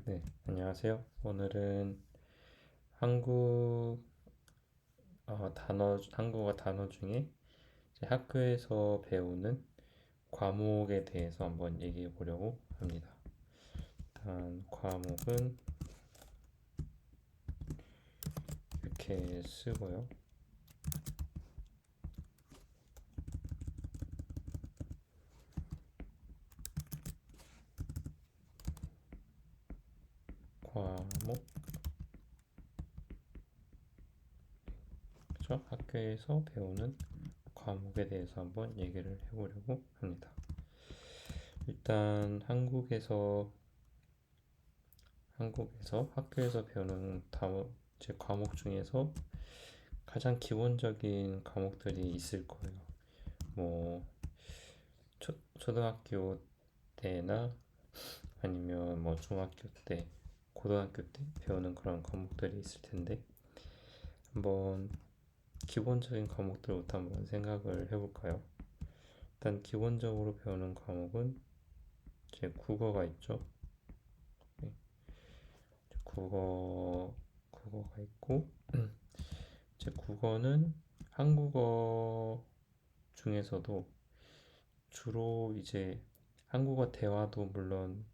네, 안녕하세요. 오늘은 한국 한국어 단어 중에 이제 학교에서 배우는 과목에 대해서 한번 얘기해 보려고 합니다. 일단 과목은 이렇게 쓰고요. 과목, 그죠? 학교에서 배우는 과목에 대해서 한번 얘기를 해보려고 합니다. 일단 한국에서 학교에서 배우는 제 과목 중에서 가장 기본적인 과목들이 있을 거예요. 뭐 초등학교 때나 아니면 뭐 중학교 때, 고등학교 때 배우는 그런 과목들이 있을 텐데 한번 기본적인 과목들부터 한번 생각을 해볼까요? 일단 기본적으로 배우는 과목은 이제 국어가 있죠. 네, 국어가 있고 이제 국어는 한국어 중에서도 주로 이제 한국어 대화도 물론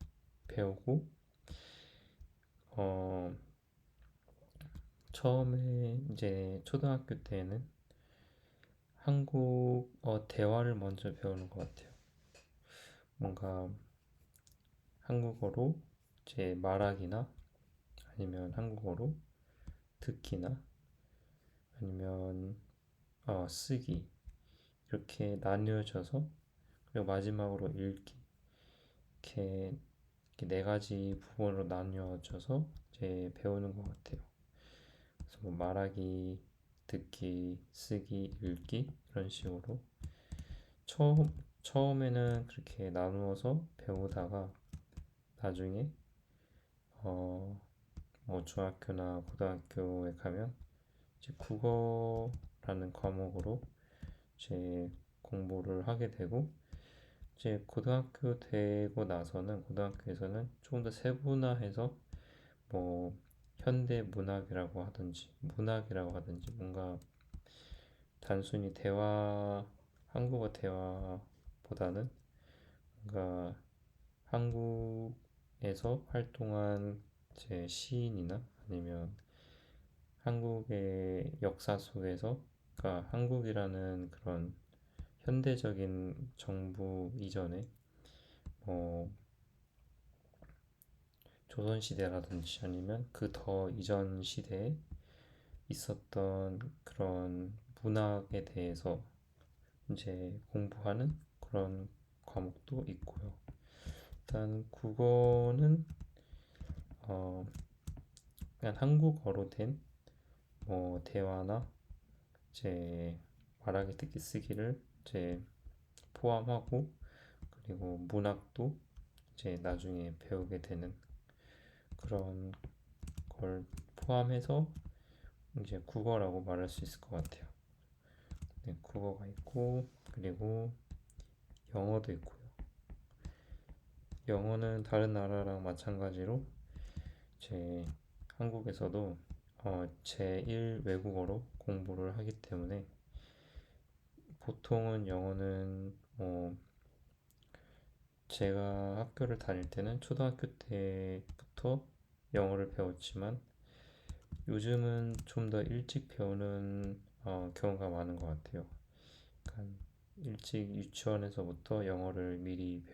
배우고 어 처음에 이제 초등학교 때는 한국어 대화를 먼저 배우는 것 같아요. 뭔가 한국어로 제 말하기나 아니면 한국어로 듣기나 아니면 쓰기 이렇게 나뉘어져서 그리고 마지막으로 읽기 이렇게, 이렇게 네 가지 부분으로 나뉘어져서 이제 배우는 것 같아요. 그래서 뭐 말하기, 듣기, 쓰기, 읽기 이런 식으로 처음 처음에는 그렇게 나누어서 배우다가 나중에 어, 뭐 중학교나 고등학교에 가면 이제 국어라는 과목으로 이제 공부를 하게 되고 이제 고등학교 되고 나서는 고등학교에서는 조금 더 세분화해서 뭐 현대 문학이라고 하든지 뭔가 단순히 한국어 대화보다는 뭔가 한국에서 활동한 제 시인이나 아니면 한국의 역사 속에서 그러니까 한국이라는 그런 현대적인 정부 이전에 뭐 조선시대라든지 아니면 그 더 이전 시대에 있었던 그런 문학에 대해서 이제 공부하는 그런 과목도 있고요. 일단 국어는 어 그냥 한국어로 된 뭐 대화나 제 말하기 듣기 쓰기를 이제 포함하고 그리고 문학도 이제 나중에 배우게 되는 그런 걸 포함해서 이제 국어라고 말할 수 있을 것 같아요. 네, 국어가 있고 그리고 영어도 있고요. 영어는 다른 나라랑 마찬가지로 제 한국에서도 제1 외국어로 공부를 하기 때문에 보통은 영어는 뭐 제가 학교를 다닐 때는 초등학교 때부터 영어를 배웠지만 요즘은 좀 더 일찍 배우는 경우가 많은 것 같아요. 그러니까 일찍 유치원에서부터 영어를 미리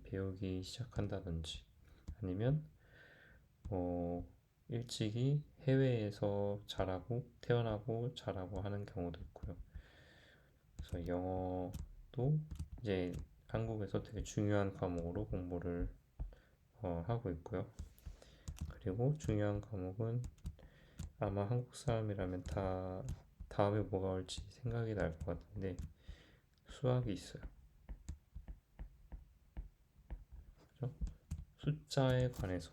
배우기 시작한다든지 아니면 뭐 일찍이 해외에서 자라고 태어나고 자라고 하는 경우도 있고요. 그래서 영어도 이제 한국에서 되게 중요한 과목으로 공부를 하고 있고요. 그리고 중요한 과목은 아마 한국 사람이라면 다 다음에 뭐가 올지 생각이 날 것 같은데 수학이 있어요. 그죠? 숫자에 관해서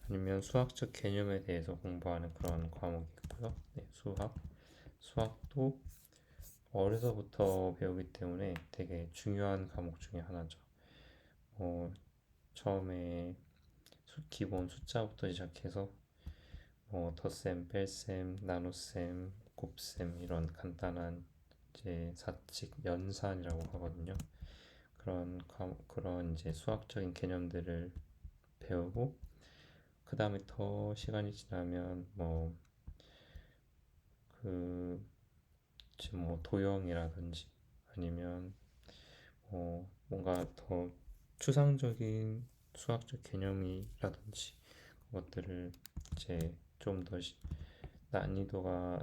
아니면 수학적 개념에 대해서 공부하는 그런 과목이 있고요. 네, 수학도 어려서부터 배우기 때문에 되게 중요한 과목 중에 하나죠. 뭐 처음에 기본 숫자부터 시작해서 뭐 덧셈, 뺄셈, 나눗셈, 곱셈 이런 간단한 이제 사칙, 연산이라고 하거든요. 그런 이제 수학적인 개념들을 배우고 그 다음에 더 시간이 지나면 그 지금 뭐 도형이라든지 아니면 뭔가 더 추상적인 수학적 개념이라든지 그것들을 이제 좀 더 난이도가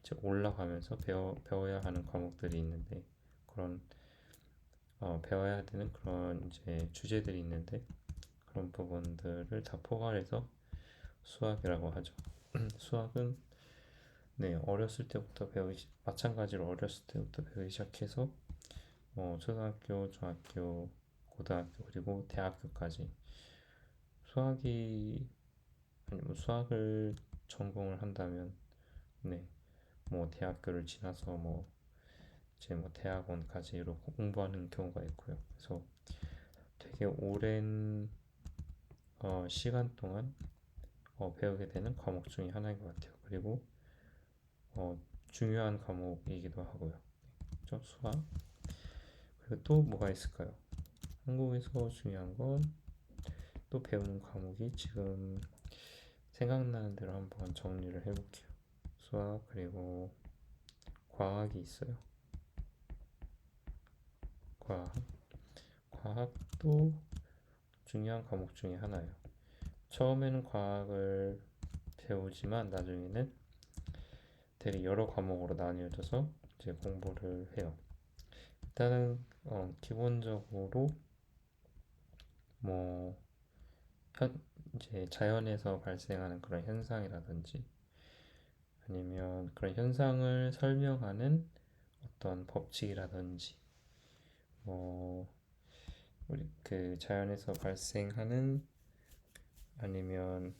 이제 올라가면서 배워야 하는 과목들이 있는데 그런 배워야 되는 그런 이제 주제들이 있는데 그런 부분들을 다 포괄해서 수학이라고 하죠. 수학은 네, 마찬가지로 어렸을 때부터 배우기 시작해서 초등학교, 중학교, 고등학교 그리고 대학교까지 수학이 아니면 수학을 전공을 한다면 네, 뭐 대학교를 지나서 이제 대학원까지 이렇게 공부하는 경우가 있고요. 그래서 되게 오랜 시간 동안 배우게 되는 과목 중에 하나인 것 같아요. 그리고 중요한 과목이기도 하고요. 그렇죠? 수학. 그리고 또 뭐가 있을까요? 한국에서 중요한 건 또 배우는 과목이 지금 생각나는 대로 한번 정리를 해볼게요. 수학 그리고 과학이 있어요. 과학. 과학도 중요한 과목 중에 하나예요. 처음에는 과학을 배우지만 나중에는 되게 여러 과목으로 나뉘어져서 이제 공부를 해요. 일단은 기본적으로 뭐 이제 자연에서 발생하는 그런 현상이라든지 아니면 그런 현상을 설명하는 어떤 법칙이라든지 뭐 우리 그 자연에서 발생하는 아니면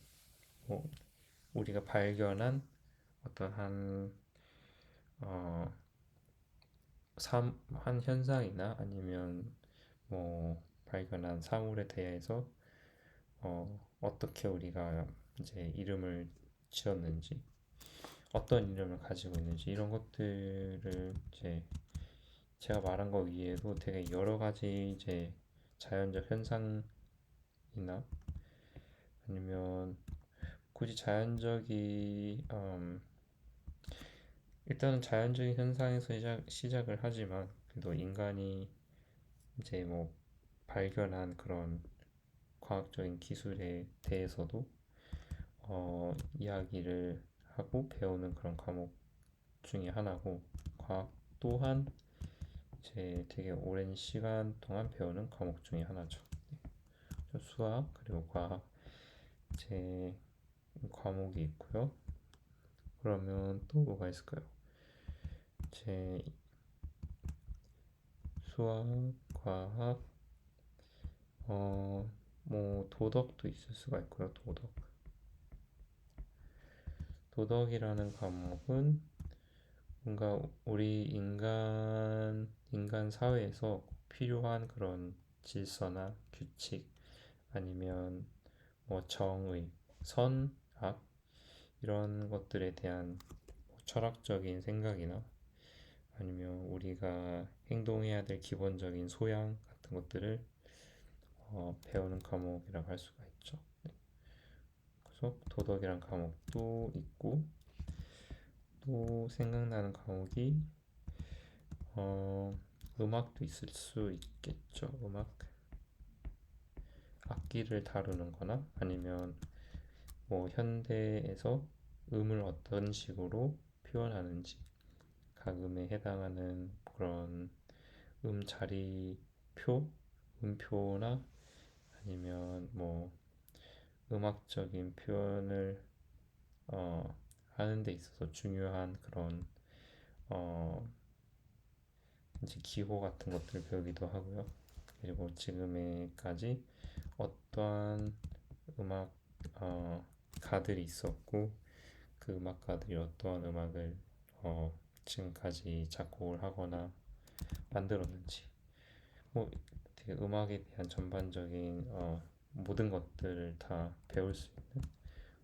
뭐 우리가 발견한 어떤 어, 한 현상이나 아니면 뭐 발견한 사물에 대해서 어떻게 우리가 이제 이름을 지었는지 어떤 이름을 가지고 있는지 이런 것들을 이제 제가 말한 거 위에도 되게 여러 가지 이제 자연적 현상이나 아니면 굳이 일단은 자연적인 현상에서 시작을 하지만 그래도 인간이 이제 뭐 발견한 그런 과학적인 기술에 대해서도 이야기를 하고 배우는 그런 과목 중에 하나고 과학 또한 이제 되게 오랜 시간 동안 배우는 과목 중에 하나죠. 수학 그리고 과학 제 과목이 있고요. 그러면 또 뭐가 있을까요? 제 수학, 과학, 뭐 도덕도 있을 수가 있고요. 도덕이라는 과목은 뭔가 우리 인간 사회에서 필요한 그런 질서나 규칙 아니면 뭐 정의, 선, 악 이런 것들에 대한 철학적인 생각이나 아니면 우리가 행동해야 될 기본적인 소양 같은 것들을 배우는 과목이라고 할 수가 있죠. 그래서 도덕이란 과목도 있고 또 생각나는 과목이 음악도 있을 수 있겠죠. 악기를 다루는 거나 아니면 뭐 현대에서 음을 어떤 식으로 표현하는지 각 음에 해당하는 그런 자리표, 음표나 아니면 뭐 음악적인 표현을 하는 데 있어서 중요한 그런 어, 이제 기호 같은 것들을 배우기도 하고요. 그리고 지금에까지 어떠한 음악 가들이 있었고 그 음악가들이 어떠한 음악을 지금까지 작곡을 하거나 만들었는지 뭐 되게 음악에 대한 전반적인 모든 것들을 다 배울 수 있는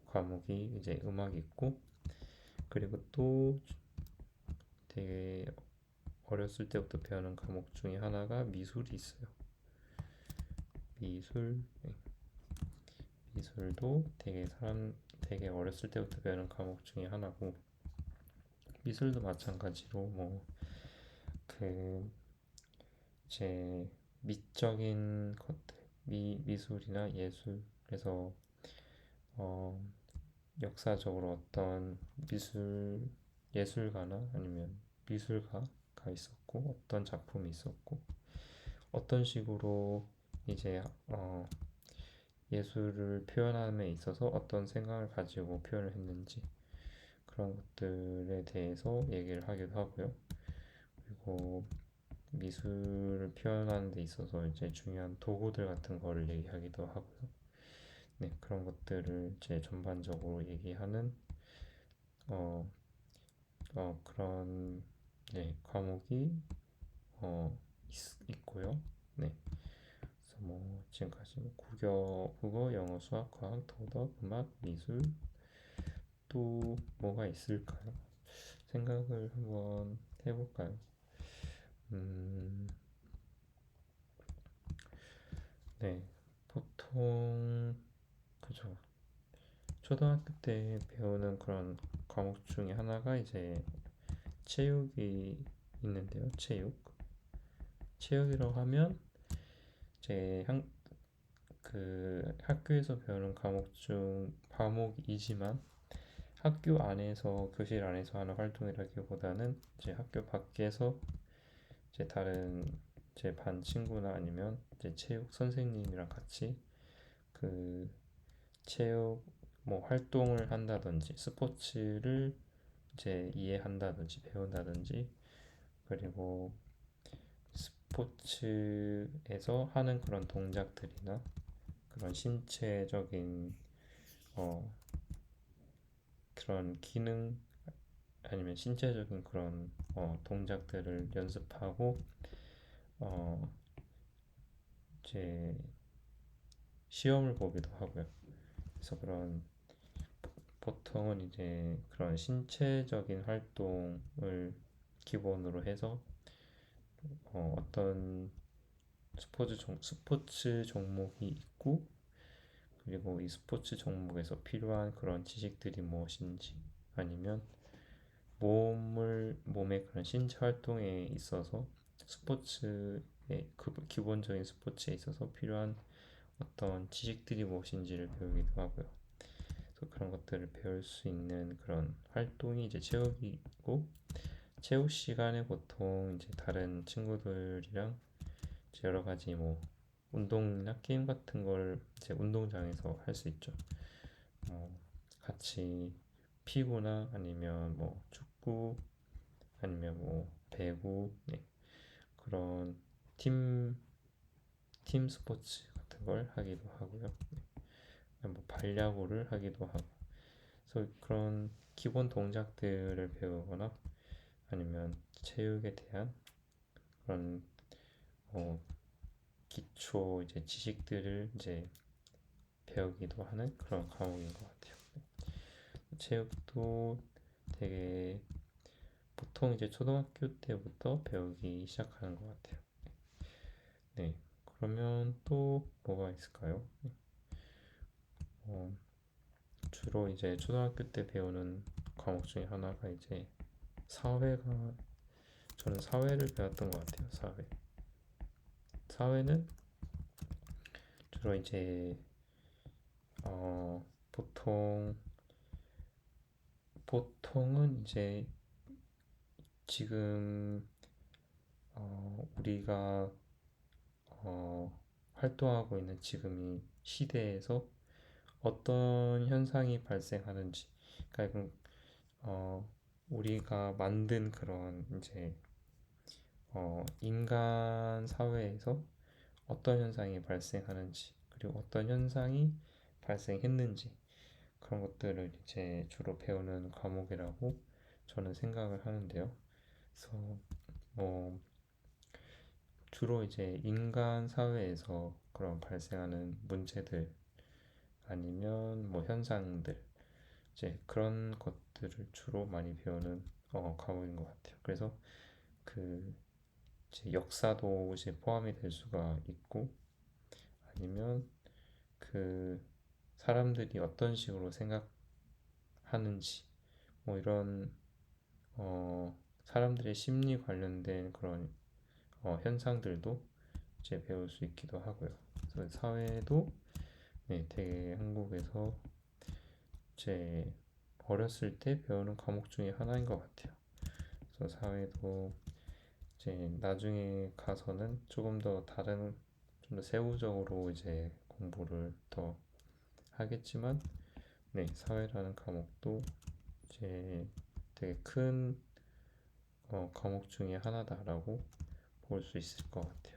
과목이 이제 음악이 있고, 그리고 또 되게 어렸을 때부터 배우는 과목 중에 하나가 미술이 있어요. 미술, 네. 미술도 되게 어렸을 때부터 배우는 과목 중에 하나고, 미술도 마찬가지로 그 이제 미적인 것들, 미술이나 예술, 그래서 어, 역사적으로 어떤 예술가나 아니면 미술가가 있었고, 어떤 작품이 있었고, 어떤 식으로 이제 예술을 표현함에 있어서 어떤 생각을 가지고 표현을 했는지, 그런 것들에 대해서 얘기를 하기도 하고요. 그리고 미술을 표현하는 데 있어서 이제 중요한 도구들 같은 거를 얘기하기도 하고요. 네, 그런 것들을 이제 전반적으로 얘기하는 어, 그런, 네, 과목이 있고요. 네, 그래서 지금까지 국어, 영어, 수학, 과학, 도덕, 음악, 미술, 또 뭐가 있을까요? 생각을 한번 해볼까요? 음, 네, 보통 그죠. 초등학교 때 배우는 그런 과목 중에 하나가 이제 체육이 있는데요. 체육이라고 하면 이제 그 학교에서 배우는 과목이지만 학교 안에서 교실 안에서 하는 활동이라기보다는 이제 학교 밖에서 이제 다른 제 반 친구나 아니면 이제 체육 선생님이랑 같이 그 체육 활동을 한다든지 스포츠를 이제 이해한다든지 배운다든지, 그리고 스포츠에서 하는 그런 동작들이나 그런 신체적인 어, 그런 기능 아니면 신체적인 그런 동작들을 연습하고 어, 이제 시험을 보기도 하고요. 그래서 보통은 이제 그런 신체적인 활동을 기본으로 해서 어떤 스포츠 종목이 있고, 그리고 이 스포츠 종목에서 필요한 그런 지식들이 무엇인지, 아니면 몸의 그런 신체 활동에 있어서 스포츠의 기본적인 스포츠에 있어서 필요한 어떤 지식들이 무엇인지를 배우기도 하고요. 그래서 그런 것들을 배울 수 있는 그런 활동이 이제 체육이고, 체육 시간에 보통 이제 다른 친구들이랑 이제 여러 가지 운동이나 게임 같은 걸 이제 운동장에서 할 수 있죠. 같이 피구나 아니면 축구 아니면 배구, 네, 그런 팀, 팀 스포츠 같은 걸 하기도 하고요. 반려구를 하기도 하고. 그래서 그런 기본 동작들을 배우거나 아니면 체육에 대한 그런 뭐 기초 이제 지식들을 이제 배우기도 하는 그런 과목인 것 같아요. 체육도 되게 보통 이제 초등학교 때부터 배우기 시작하는 것 같아요. 네, 그러면 또 뭐가 있을까요? 어, 주로 이제 초등학교 때 배우는 과목 중에 하나가 이제 사회가 저는 사회를 배웠던 것 같아요. 사회는 주로 이제 보통 보통은 이제 지금 우리가 어, 활동하고 있는 지금 이 시대에서 어떤 현상이 발생하는지, 그러니까 우리가 만든 그런 이제 인간 사회에서 어떤 현상이 발생하는지, 그리고 어떤 현상이 발생했는지, 그런 것들을 이제 주로 배우는 과목이라고 저는 생각을 하는데요. 그래서 뭐 주로 이제 인간 사회에서 그런 발생하는 문제들 아니면 뭐 현상들 이제 그런 것들을 주로 많이 배우는 과목인 것 같아요. 그래서 그 이제 역사도 이제 포함이 될 수가 있고 아니면 그 사람들이 어떤 식으로 생각하는지 뭐 이런 사람들의 심리 관련된 그런 현상들도 이제 배울 수 있기도 하고요. 그래서 사회도 네, 되게 한국에서 제 어렸을 때 배우는 과목 중에 하나인 것 같아요. 그래서 사회도 이제 나중에 가서는 조금 더 다른 좀 더 세부적으로 이제 공부를 더 하겠지만, 네, 사회라는 과목도 이제 되게 큰 과목 중에 하나다라고 볼 수 있을 것 같아요.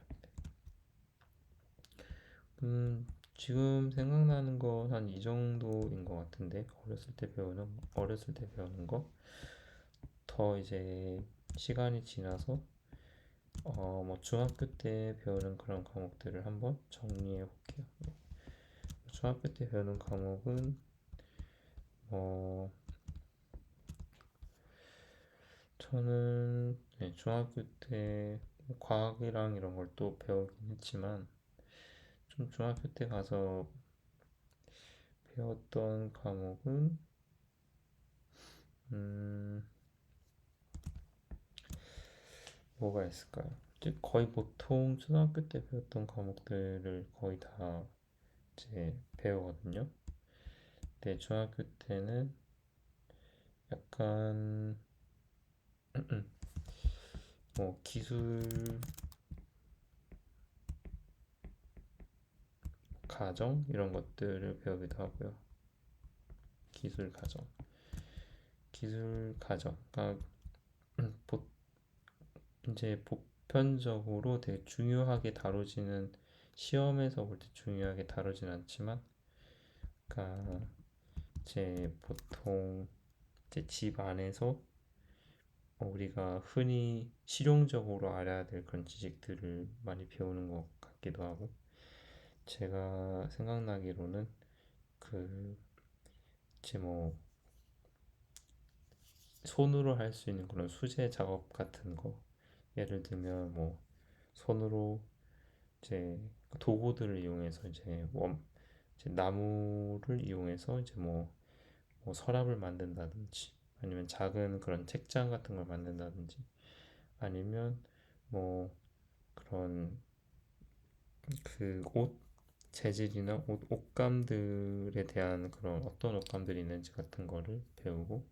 지금 생각나는 건 한 이 정도인 것 같은데 어렸을 때 배우는 거 더 이제 시간이 지나서 뭐 중학교 때 배우는 그런 과목들을 한번 정리해 볼게요. 중학교 때 배우는 과목은 어 저는 네, 중학교 때 과학이랑 이런 걸 또 배우긴 했지만 좀 중학교 때 가서 배웠던 과목은 음 뭐가 있을까요? 이제 거의 보통 초등학교 때 배웠던 과목들을 거의 다 이제 배우거든요. 근데 중학교 때는 약간 뭐 기술 가정 이런 것들을 배우기도 하고요. 기술 가정, 기술 가정. 그러니까 보, 이제 보편적으로 되게 중요하게 다뤄지는 시험에서 볼 때 중요하게 다루진 않지만, 그러니까 이제 보통 이제 집 안에서 우리가 흔히 실용적으로 알아야 될 그런 지식들을 많이 배우는 것 같기도 하고, 제가 생각나기로는 그 이제 뭐 손으로 할 수 있는 그런 수제 작업 같은 거, 예를 들면 뭐 손으로 이제 도구들을 이용해서 이제 나무를 이용해서 이제 뭐 서랍을 만든다든지 아니면 작은 그런 책장 같은 걸 만든다든지 아니면 뭐 그런 그 옷 재질이나 옷감들에 대한 그런 어떤 옷감들이 있는지 같은 거를 배우고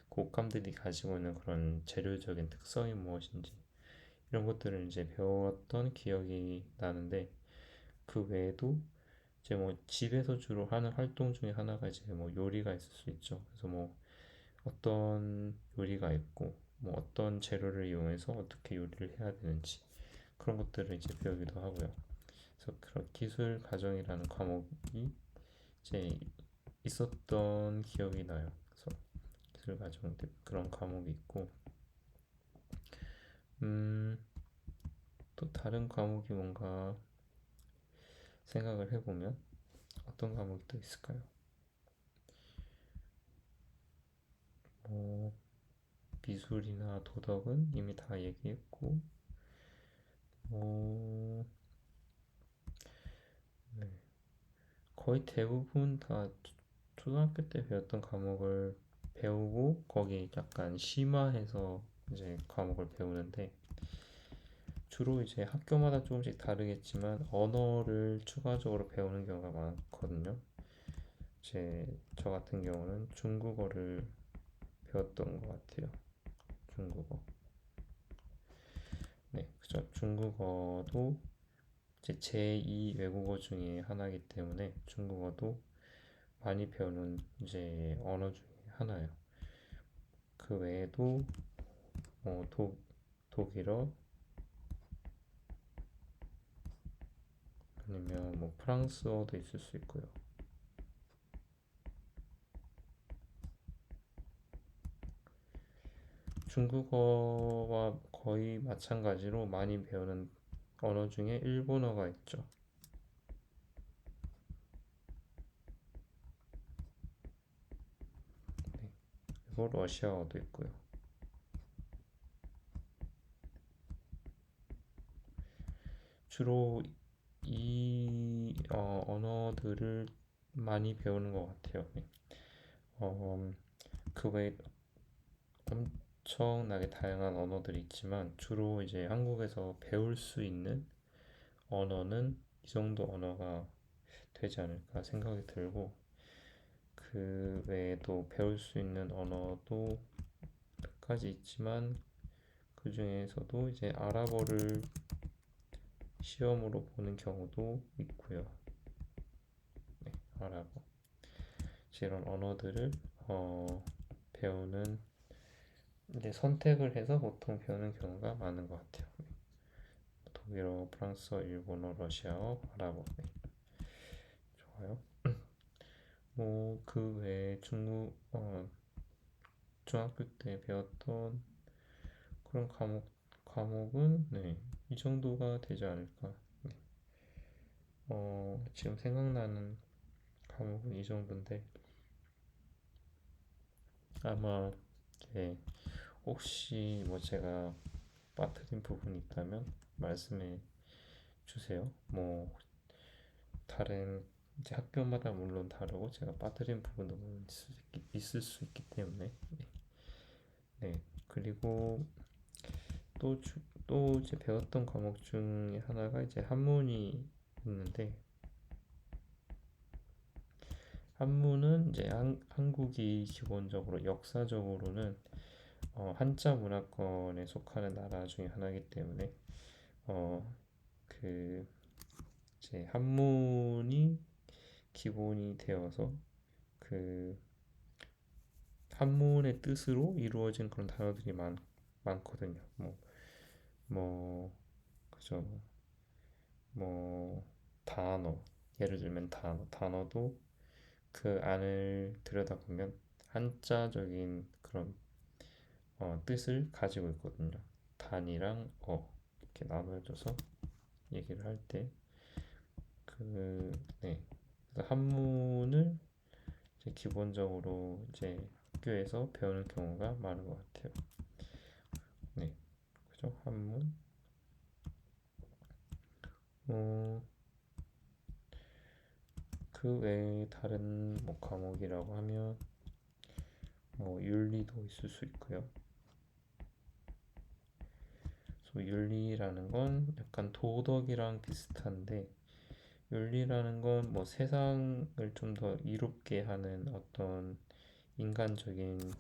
그 옷감들이 가지고 있는 그런 재료적인 특성이 무엇인지 이런 것들을 이제 배웠던 기억이 나는데, 그 외에도 이제 뭐 집에서 주로 하는 활동 중에 하나가 이제 뭐 요리가 있을 수 있죠. 그래서 뭐 어떤 요리가 있고 뭐 어떤 재료를 이용해서 어떻게 요리를 해야 되는지 그런 것들을 이제 배우기도 하고요. 그래서 그런 기술 과정이라는 과목이 이제 있었던 기억이 나요. 그래서 기술 과정 때 그런 과목이 있고, 음, 또 다른 과목이 뭔가 생각을 해보면 어떤 과목이 또 있을까요? 뭐 미술이나 도덕은 이미 다 얘기했고, 뭐 네, 거의 대부분 다 초등학교 때 배웠던 과목을 배우고 거기 약간 심화해서 이제 과목을 배우는데, 주로 이제 학교마다 조금씩 다르겠지만 언어를 추가적으로 배우는 경우가 많거든요. 저 같은 경우는 중국어를 배웠던 것 같아요. 중국어. 네, 그죠. 중국어도 이제 제2 외국어 중에 하나이기 때문에 중국어도 많이 배우는 이제 언어 중에 하나예요. 그 외에도 독일어 아니면 뭐 프랑스어도 있을 수 있고요. 중국어와 거의 마찬가지로 많이 배우는 언어 중에 일본어가 있죠. 네, 그리고 러시아어도 있고요. 주로 이 언어들을 많이 배우는 것 같아요. 네. 어, 그 외에 엄청나게 다양한 언어들이 있지만 주로 이제 한국에서 배울 수 있는 언어는 이 정도 언어가 되지 않을까 생각이 들고, 그 외에도 배울 수 있는 언어도 몇 가지 있지만 그 중에서도 이제 아랍어를 시험으로 보는 경우도 있고요. 네, 아랍어. 이런 언어들을 배우는, 이제 선택을 해서 보통 배우는 경우가 많은 것 같아요. 독일어, 프랑스어, 일본어, 러시아어, 아랍어. 네, 좋아요. 뭐 그 외에 중학교 때 배웠던 그런 과목은 네, 이 정도가 되지 않을까. 네. 지금 생각나는 과목은 이 정도인데, 아마 네, 혹시 뭐 제가 빠뜨린 부분이 있다면 말씀해 주세요. 뭐 다른 이제 학교마다 물론 다르고 제가 빠뜨린 부분도 물론 있을 수 있기 때문에. 네, 그리고 또, 또 이제 배웠던 과목 중에 하나가 이제 한문이 있는데, 한문은 이제 한국이 기본적으로 역사적으로는 한자 문화권에 속하는 나라 중에 하나이기 때문에 어, 그 이제 한문이 기본이 되어서 그 한문의 뜻으로 이루어진 그런 단어들이 많거든요. 뭐, 그죠. 뭐, 단어. 예를 들면 단어도 그 안을 들여다보면 한자적인 그런 뜻을 가지고 있거든요. 단이랑 이렇게 나눠져서 얘기를 할 때, 네. 그래서 한문을 이제 기본적으로 이제 학교에서 배우는 경우가 많은 것 같아요. 네, 그죠? 한문. 어, 그 외에 다른 뭐 과목이라고 하면 뭐 윤리도 있을 수 있고요. 그래서 윤리라는 건 약간 도덕이랑 비슷한데, 윤리라는 건 뭐 세상을 좀 더 이롭게 하는 어떤 인간적인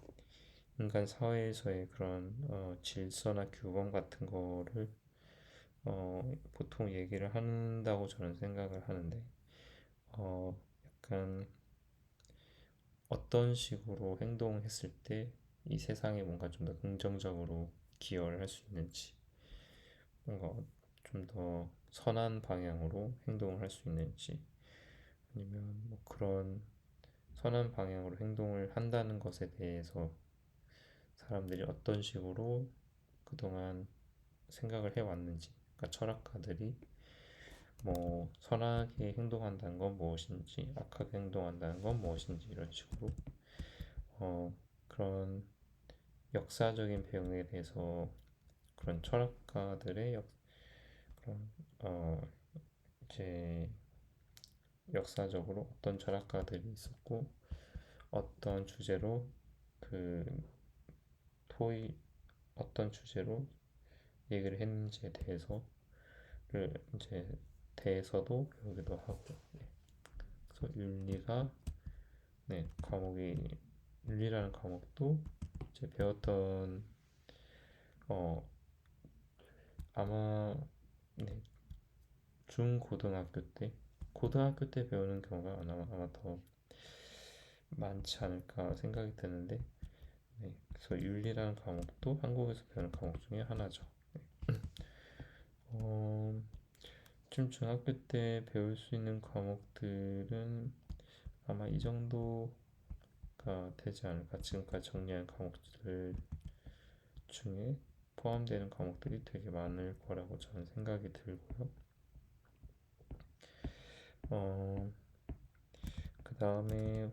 인간 사회에서의 그런 질서나 규범 같은 거를 보통 얘기를 한다고 저는 생각을 하는데, 어, 약간 어떤 식으로 행동했을 때 이 세상에 뭔가 좀 더 긍정적으로 기여를 할 수 있는지, 뭔가 좀 더 선한 방향으로 행동을 할 수 있는지, 아니면 뭐 그런 선한 방향으로 행동을 한다는 것에 대해서 사람들이 어떤 식으로 그동안 생각을 해왔는지, 그러니까 철학가들이 뭐 선하게 행동한다는 건 무엇인지, 악하게 행동한다는 건 무엇인지, 이런 식으로 어, 그런 역사적인 배경에 대해서 그런 철학가들의 그런 이제 역사적으로 어떤 철학가들이 있었고 어떤 주제로 그 토의 어떤 주제로 얘기를 했는지에 이제 대해서도 배우기도 하고. 네. 그래서 과목이 윤리라는 과목도 이제 배웠던 어 아마 네, 고등학교 때 배우는 경우가 아마 더 많지 않을까 생각이 드는데, 네, 그래서 윤리라는 과목도 한국에서 배우는 과목 중에 하나죠. 어, 지금 중학교 때 배울 수 있는 과목들은 아마 이 정도가 되지 않을까. 지금까지 정리한 과목들 중에 포함되는 과목들이 되게 많을 거라고 저는 생각이 들고요. 그 다음에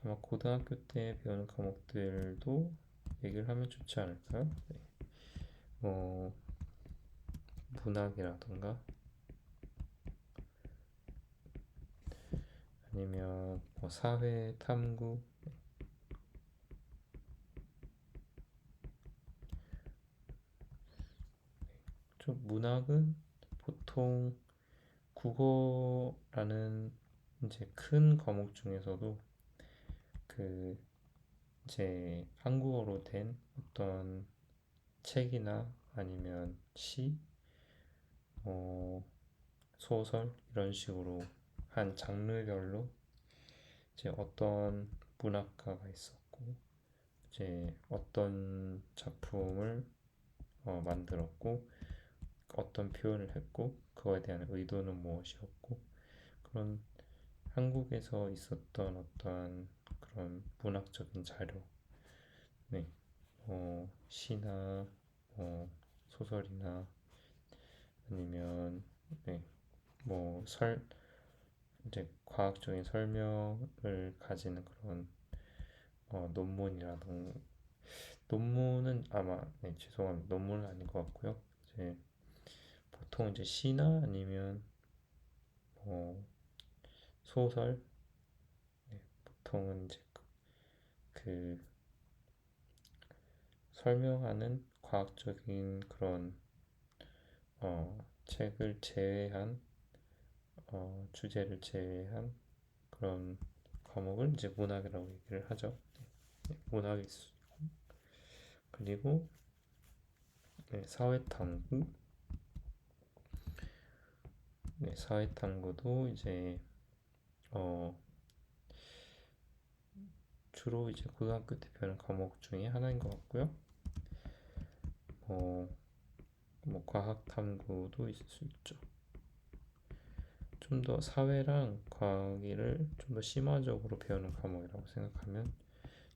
아마 고등학교 때 배우는 과목들도 얘기를 하면 좋지 않을까요? 네. 뭐 문학이라던가 아니면 뭐 사회 탐구. 좀 문학은 보통 국어라는 이제 큰 과목 중에서도 그 이제 한국어로 된 어떤 책이나 아니면 시, 어, 소설 이런 식으로 한 장르별로 이제 어떤 문학가가 있었고 이제 어떤 작품을 만들었고 어떤 표현을 했고 그거에 대한 의도는 무엇이었고 그런 한국에서 있었던 어떠한 그런 문학적인 자료, 네, 시나 소설이나 아니면 네, 뭐 이제 과학적인 설명을 가지는 그런 논문이라던가 논문은 아마 네, 죄송합니다. 논문은 아닌 것 같고요. 이제 보통 이제 시나 아니면 뭐 소설, 네, 보통은 이제 그 설명하는 과학적인 그런 책을 제외한 주제를 제외한 그런 과목을 이제 문학이라고 얘기를 하죠. 네, 문학일 수 있고 그리고 네, 사회탐구, 네, 사회탐구도 이제 어, 주로 이제 고등학교 때 배우는 과목 중에 하나인 것 같고요. 어, 뭐 과학 탐구도 있을 수 있죠. 좀 더 사회랑 과학을 좀 더 심화적으로 배우는 과목이라고 생각하면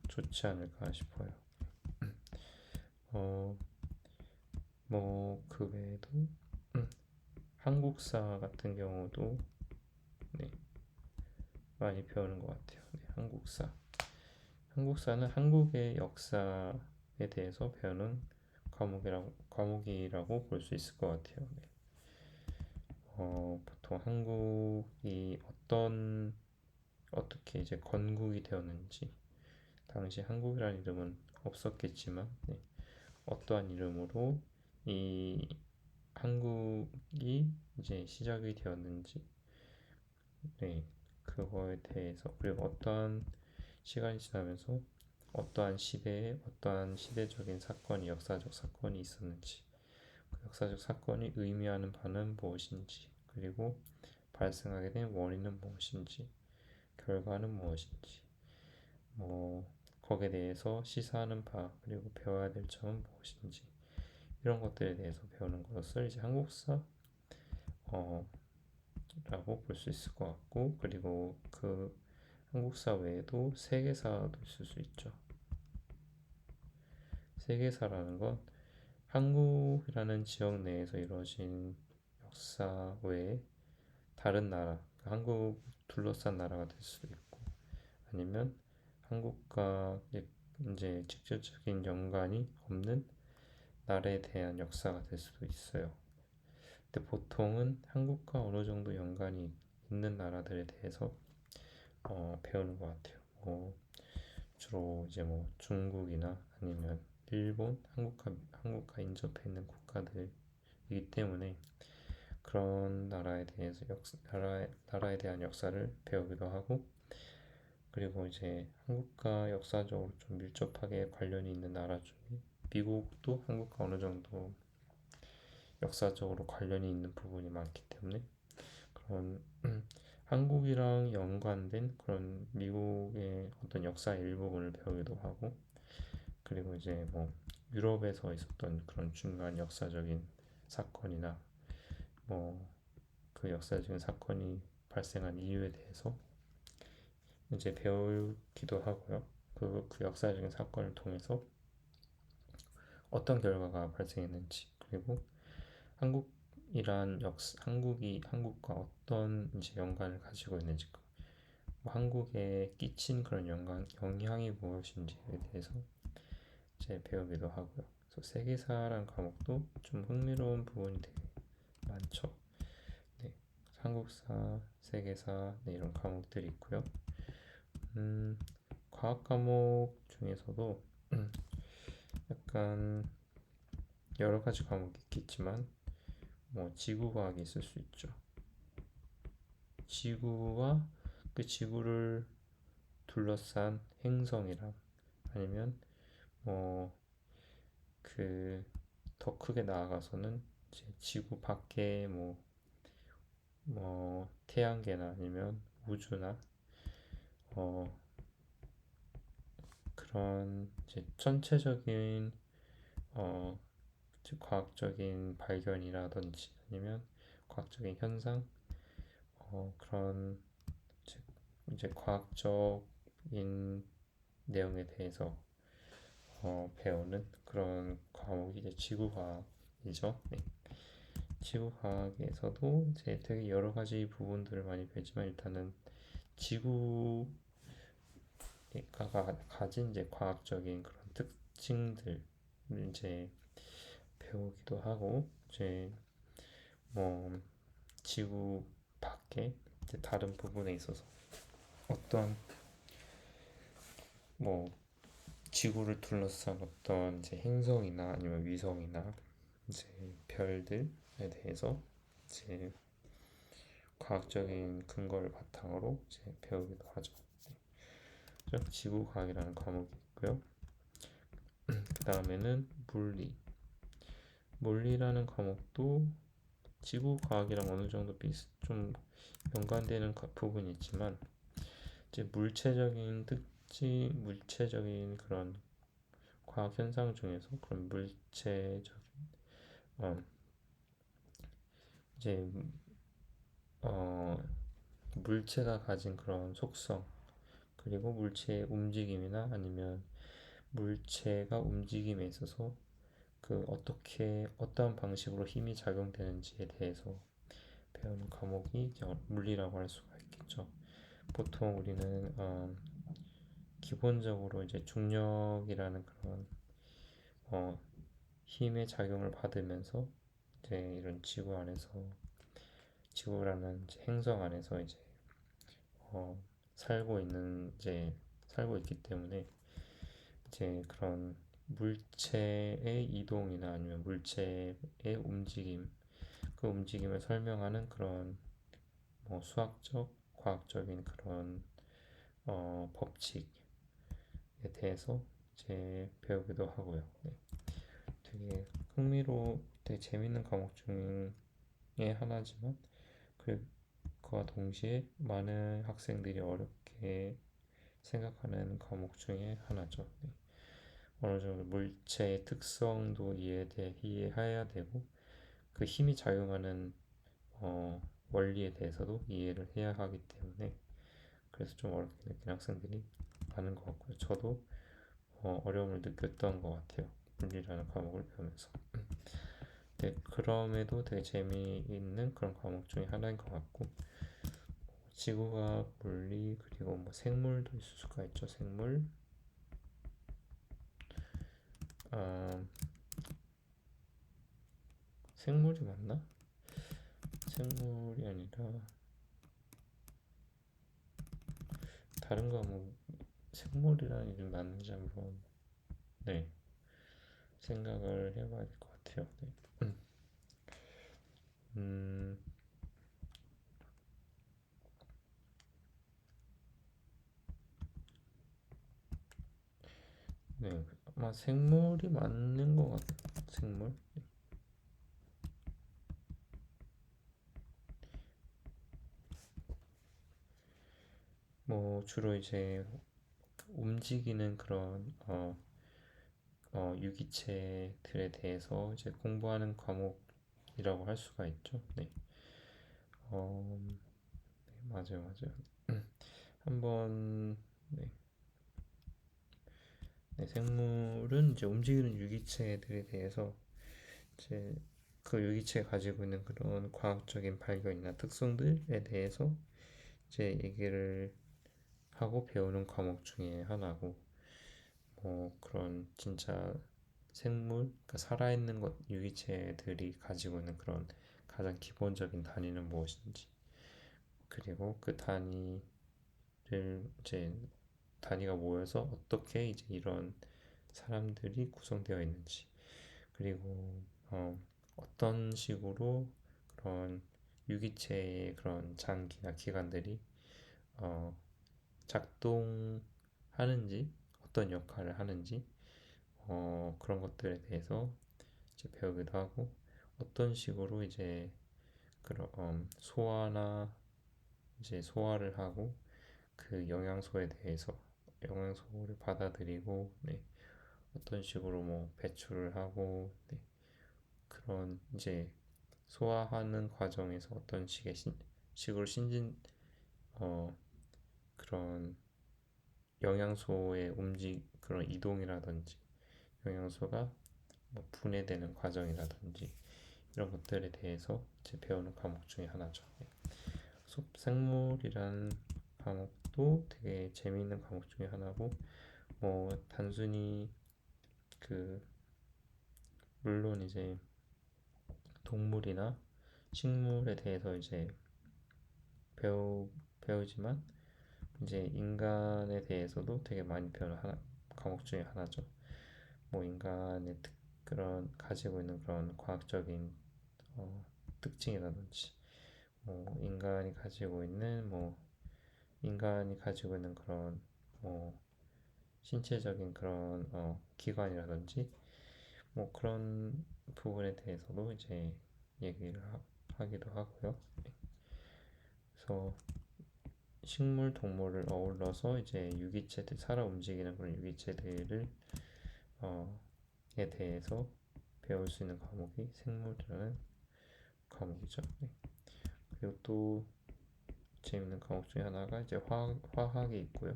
좋지 않을까 싶어요. 뭐 그 외에도 한국사 같은 경우도 네, 많이 배우는 것 같아요. 네, 한국사. 한국사는 한국의 역사에 대해서 배우는 과목이라고 볼 수 있을 것 같아요. 네. 보통 한국이 어떻게 이제 건국이 되었는지, 당시 한국이라는 이름은 없었겠지만, 네, 어떠한 이름으로 이 한국이 이제 시작이 되었는지, 네, 그거에 대해서 그리고 어떠한 시간이 지나면서 어떠한 시대에 어떠한 시대적인 사건이 역사적 사건이 있었는지 그 역사적 사건이 의미하는 바는 무엇인지 그리고 발생하게 된 원인은 무엇인지 결과는 무엇인지 뭐 거기에 대해서 시사하는 바 그리고 배워야 될 점은 무엇인지 이런 것들에 대해서 배우는 것을 이제 한국사 라고 볼 수 있을 것 같고 그리고 그 한국사 외에도 세계사도 있을 수 있죠. 세계사라는 건 한국이라는 지역 내에서 이루어진 역사 외에 다른 나라, 한국 둘러싼 나라가 될 수도 있고 아니면 한국과 이제 직접적인 연관이 없는 나라에 대한 역사가 될 수도 있어요. 근데 보통은 한국과 어느 정도 연관이 있는 나라들에 대해서 배우는 것 같아요. 주로 이제 뭐 중국이나 아니면 일본, 한국과 인접해 있는 국가들이기 때문에 그런 나라에 대해서 나라에 대한 역사를 배우기도 하고 그리고 이제 한국과 역사적으로 좀 밀접하게 관련이 있는 나라 중에 미국도 한국과 어느 정도 역사적으로 관련이 있는 부분이 많기 때문에 그런 한국이랑 연관된 그런 미국의 어떤 역사의 일부분을 배우기도 하고 그리고 이제 뭐 유럽에서 있었던 그런 중요한 역사적인 사건이나 뭐 그 역사적인 사건이 발생한 이유에 대해서 이제 배우기도 하고요. 그 역사적인 사건을 통해서 어떤 결과가 발생했는지, 그리고 한국이 한국과 어떤 이제 연관을 가지고 있는지, 뭐 한국에 끼친 그런 영향이 무엇인지에 대해서 이제 배우기도 하고요. 그래서 세계사라는 과목도 좀 흥미로운 부분이 되게 많죠. 네, 한국사, 세계사, 네, 이런 과목들이 있고요. 과학 과목 중에서도 약간 여러 가지 과목이 있겠지만 뭐 지구과학이 있을 수 있죠. 지구와 그 지구를 둘러싼 행성이랑, 아니면 뭐 그 더 크게 나아가서는 이제 지구 밖에 뭐 태양계나 아니면 우주나 어 그런 이제 전체적인 어 과학적인 발견이라든지 아니면 과학적인 현상, 그런 이제, 과학적인 내용에 대해서 배우는 그런 과목이 이제 지구과학이죠. 네. 지구과학에서도 이제 되게 여러 가지 부분들을 많이 배지만, 일단은 지구가 가진 이제 과학적인 그런 특징들 이제 배우기도 하고, 이제 뭐 지구 밖에 이제 다른 부분에 있어서 어떤 뭐 지구를 둘러싼 어떤 이제 행성이나 아니면 위성이나 이제 별들에 대해서 이제 과학적인 근거를 바탕으로 이제 배우기도 하죠. 그래서 지구과학이라는 과목이 있고요. 그 다음에는 물리라는 과목도 지구과학이랑 어느 정도 좀 연관되는 부분이 있지만, 이제 물체적인 특징, 물체적인 그런 과학 현상 중에서 그런 물체적인 어, 이제 물체가 가진 그런 속성, 그리고 물체의 움직임이나 아니면 물체가 움직임에 있어서 그 어떻게 어떠한 방식으로 힘이 작용되는지에 대해서 배우는 과목이 이제 물리라고 할 수가 있겠죠. 보통 우리는 기본적으로 이제 중력이라는 그런 어, 힘의 작용을 받으면서 이제 이런 지구라는 이제 행성 안에서 이제 어, 살고 있기 때문에, 이제 그런 물체의 이동이나 아니면 물체의 움직임, 그 움직임을 설명하는 그런 뭐 수학적, 과학적인 그런 법칙에 대해서 이제 배우기도 하고요. 네. 되게 재밌는 과목 중에 하나지만, 그와 동시에 많은 학생들이 어렵게 생각하는 과목 중에 하나죠. 네. 어느 정도 물체의 특성도 이해해야 되고, 그 힘이 작용하는 원리에 대해서도 이해를 해야 하기 때문에, 그래서 좀 어렵게 느끼는 학생들이 많은 것 같고요. 저도 어려움을 느꼈던 것 같아요. 물리라는 과목을 배우면서. 네, 그럼에도 되게 재미있는 그런 과목 중에 하나인 것 같고, 지구과학, 물리, 그리고 뭐 생물도 있을 수가 있죠. 아, 생물이 맞나? 생물이 아니라 다른 과목, 생물이라는 이름이 맞는지 한번, 네, 생각을 해봐야 될 것 같아요. 네. 음, 네, 아마 생물이 맞는 것 같아요. 생물. 뭐 주로 이제 움직이는 그런 유기체들에 대해서 이제 공부하는 과목이라고 할 수가 있죠. 네. 네, 맞아요. 한번, 네, 네, 생물은 이제 움직이는 유기체들에 대해서 이제 그 유기체가 가지고 있는 그런 과학적인 발견이나 특성들에 대해서 이제 얘기를 하고 배우는 과목 중에 하나고, 뭐 그런 진짜 생물, 그러니까 살아있는 것 유기체들이 가지고 있는 그런 가장 기본적인 단위는 무엇인지, 그리고 그 단위를 이제 단위가 모여서 어떻게 이제 이런 사람들이 구성되어 있는지, 그리고 어떤 식으로 그런 유기체의 그런 장기나 기관들이 어, 작동하는지, 어떤 역할을 하는지, 그런 것들에 대해서 이제 배우기도 하고, 어떤 식으로 이제 그런 소화나 이제 소화를 하고 그 영양소에 대해서 영양소를 받아들이고, 네, 어떤 식으로 뭐 배출을 하고, 네, 그런 이제 소화하는 과정에서 어떤 식으로 어 그런 영양소의 그런 이동이라든지 영양소가 뭐 분해되는 과정이라든지 이런 것들에 대해서 이제 배우는 과목 중에 하나죠. 네. 생물이라는 과목도 되게 재미있는 과목 중에 하나고, 뭐 단순히 그 물론 이제 동물이나 식물에 대해서 이제 배우 배우지만 이제 인간에 대해서도 되게 많이 배우는 과목 중에 하나죠. 뭐 인간의 그런 가지고 있는 그런 과학적인 특징이라든지, 뭐 인간이 가지고 있는 그런 뭐 신체적인 그런 기관이라든지, 뭐 그런 부분에 대해서도 이제 얘기를 하기도 하고요. 그래서 식물, 동물을 어울러서 이제 유기체들, 살아 움직이는 그런 유기체들을 어, 에 대해서 배울 수 있는 과목이 생물이라는 과목이죠. 네. 그리고 또 재밌는 과목 중에 하나가 이제 화학이 있고요.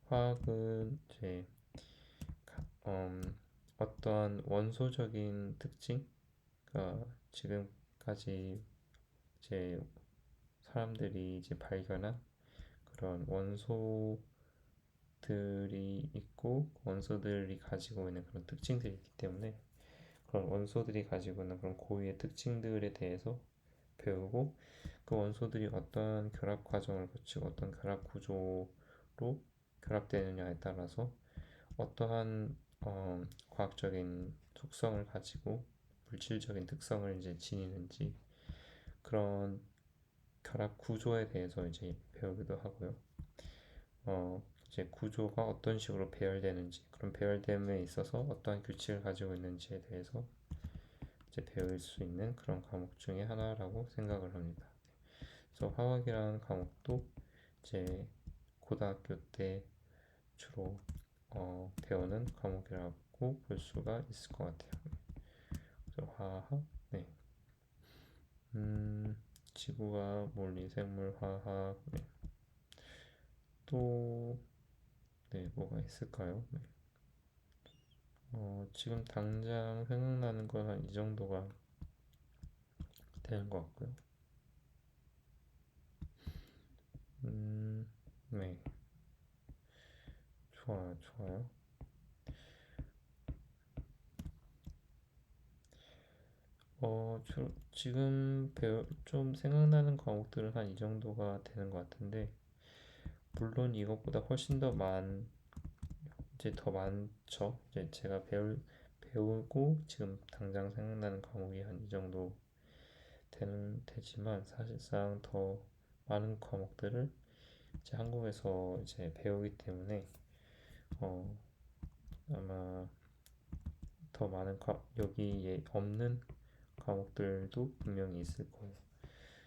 화학은 이제 어떠한 원소적인 특징, 그러니까 지금까지 이제 사람들이 이제 발견한 그런 원소들이 있고, 원소들이 가지고 있는 그런 특징들이 있기 때문에 그런 원소들이 가지고 있는 그런 고유의 특징들에 대해서 배우고, 그 원소들이 어떤 결합 과정을 거치고 어떤 결합 구조로 결합되느냐에 따라서 어떠한 과학적인 속성을 가지고 물질적인 특성을 이제 지니는지, 그런 결합 구조에 대해서 이제 배우기도 하고요. 이제 구조가 어떤 식으로 배열되는지, 그런 배열됨에 있어서 어떠한 규칙을 가지고 있는지에 대해서 이제 배울 수 있는 그런 과목 중에 하나라고 생각을 합니다. 그래서 화학이라는 과목도 이제 고등학교 때 주로 배우는 과목이라고 볼 수가 있을 것 같아요. 그래서 화학, 네. 지구과학, 물리, 생물, 화학, 네. 또, 네, 뭐가 있을까요? 네. 지금 당장 생각나는 건 한 이 정도가 되는 것 같고요. 네, 좋아요, 좋아요. 지금 좀 생각나는 과목들은 한 이 정도가 되는 것 같은데, 물론 이것보다 훨씬 이제 더 많죠. 이제 제가 배우고 지금 당장 생각나는 과목이 한 이 정도 되지만, 사실상 더 많은 과목들을 이제 한국에서 이제 배우기 때문에 어, 아마 더 많은 여기에 없는 과목들도 분명히 있을 거예요.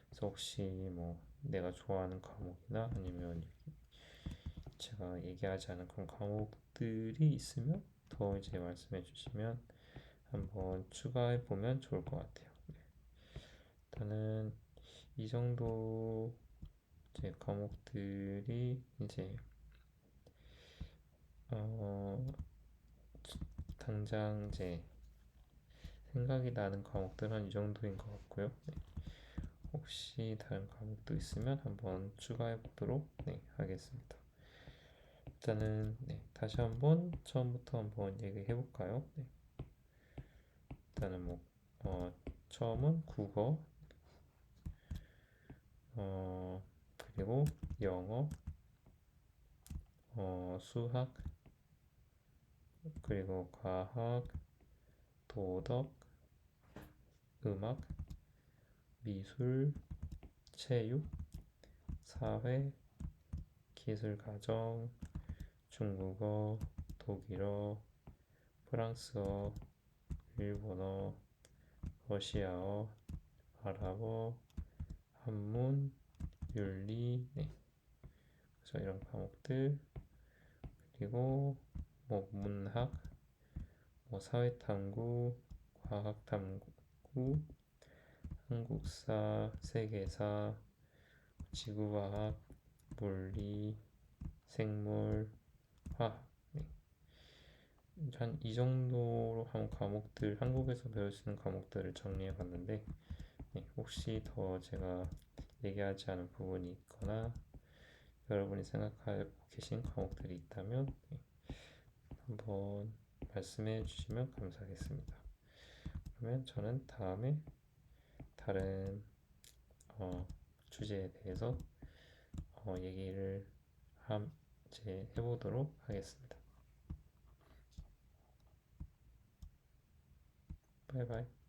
그래서 혹시 뭐 내가 좋아하는 과목이나 아니면 제가 얘기하지 않은 그런 과목들이 있으면 더 이제 말씀해 주시면 한번 추가해 보면 좋을 것 같아요. 일단은 이 정도 이제 과목들이 이제 어, 당장 이제 생각이 나는 과목들은 이 정도인 것 같고요. 네. 혹시 다른 과목도 있으면 한번 추가해 보도록 하겠습니다. 일단은 다시 한번 처음부터 한번 얘기해 볼까요? 일단은 처음은 국어, 그리고 영어, 수학, 그리고 과학, 도덕, 음악, 미술, 체육, 사회, 기술가정, 중국어, 독일어, 프랑스어, 일본어, 러시아어, 아랍어, 한문, 윤리, 그래서 이런 과목들, 그리고 문학, 사회탐구, 과학탐구, 한국사, 세계사, 지구과학, 물리, 생물, 화학. 한 이 정도로 한 과목들, 한국에서 배울 수 있는 과목들을 정리해 봤는데, 혹시 더 제가 얘기하지 않은 부분이 있거나 여러분이 생각하고 계신 과목들이 있다면 한번 말씀해 주시면 감사하겠습니다. 그러면 저는 다음에 다른 주제에 대해서 얘기를 이제 해보도록 하겠습니다. 바이바이.